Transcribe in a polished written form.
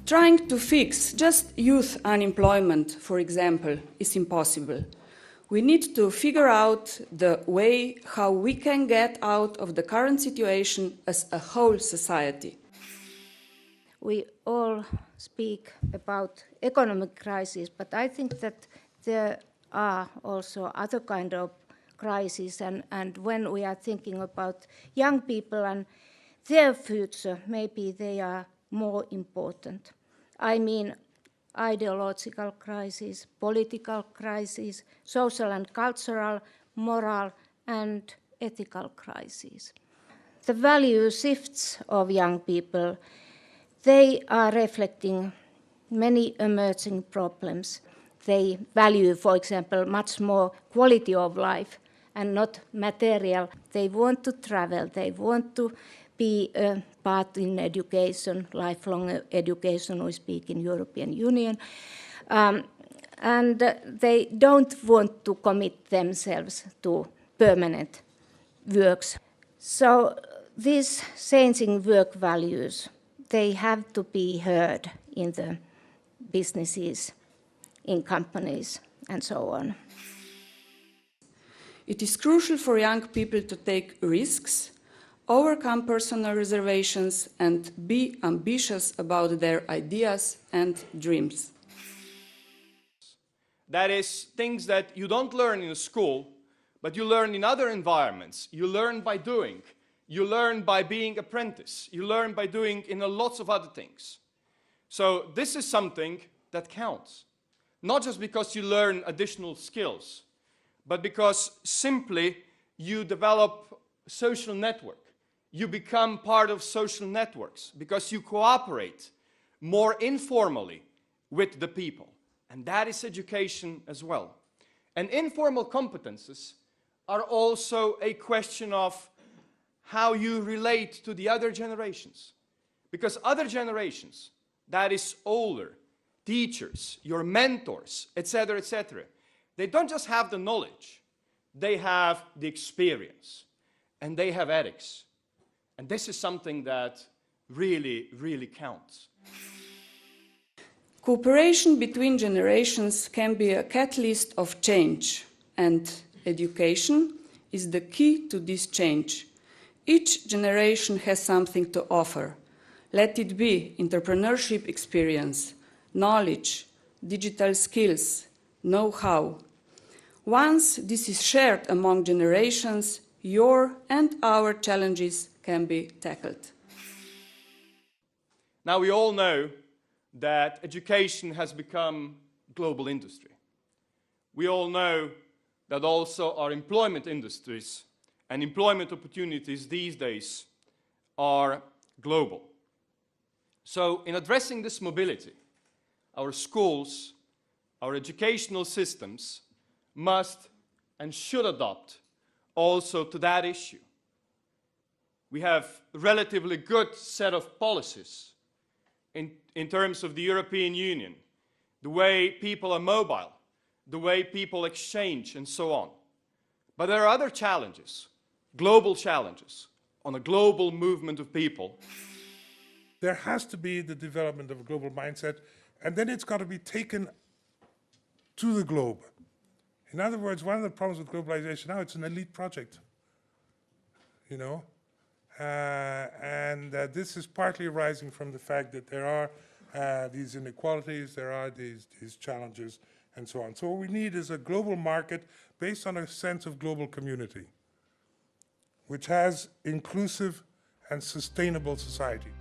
Trying to fix just youth unemployment, for example, is impossible. We need to figure out the way how we can get out of the current situation as a whole society. We all speak about economic crisis, but I think that there are also other kind of crises, and when we are thinking about young people and their future, maybe they are more important. I mean, ideological crisis, political crisis, social and cultural, moral and ethical crises. The value shifts of young people, they are reflecting many emerging problems. They value, for example, much more quality of life and not material. They want to travel, they want to be a part in education, lifelong education, we speak in European Union. And they don't want to commit themselves to permanent works. So these changing work values, they have to be heard in the businesses, in companies, and so on. It is crucial for young people to take risks, overcome personal reservations, and be ambitious about their ideas and dreams. That is, things that you don't learn in a school, but you learn in other environments. You learn by doing. You learn by being apprentice. You learn by doing in lots of other things. So this is something that counts. Not just because you learn additional skills, but because simply you develop a social network. You become part of social networks because you cooperate more informally with the people. And that is education as well. And informal competences are also a question of how you relate to the other generations. Because other generations, that is older, teachers, your mentors, etc., they don't just have the knowledge, they have the experience, and they have ethics. And this is something that really, really counts. Cooperation between generations can be a catalyst of change, and education is the key to this change. Each generation has something to offer. Let it be entrepreneurship experience, knowledge, digital skills, know-how. Once this is shared among generations, your and our challenges can be tackled. Now we all know that education has become global industry. We all know that also our employment industries and employment opportunities these days are global. So in addressing this mobility, our schools, our educational systems must and should adopt also to that issue. We have a relatively good set of policies in terms of the European Union, the way people are mobile, the way people exchange, and so on. But there are other challenges, global challenges, on a global movement of people. There has to be the development of a global mindset, and then it's got to be taken to the globe. In other words, one of the problems with globalization now, it's an elite project, you know? This is partly arising from the fact that there are these inequalities, there are these challenges, and so on. So what we need is a global market based on a sense of global community, which has inclusive and sustainable society.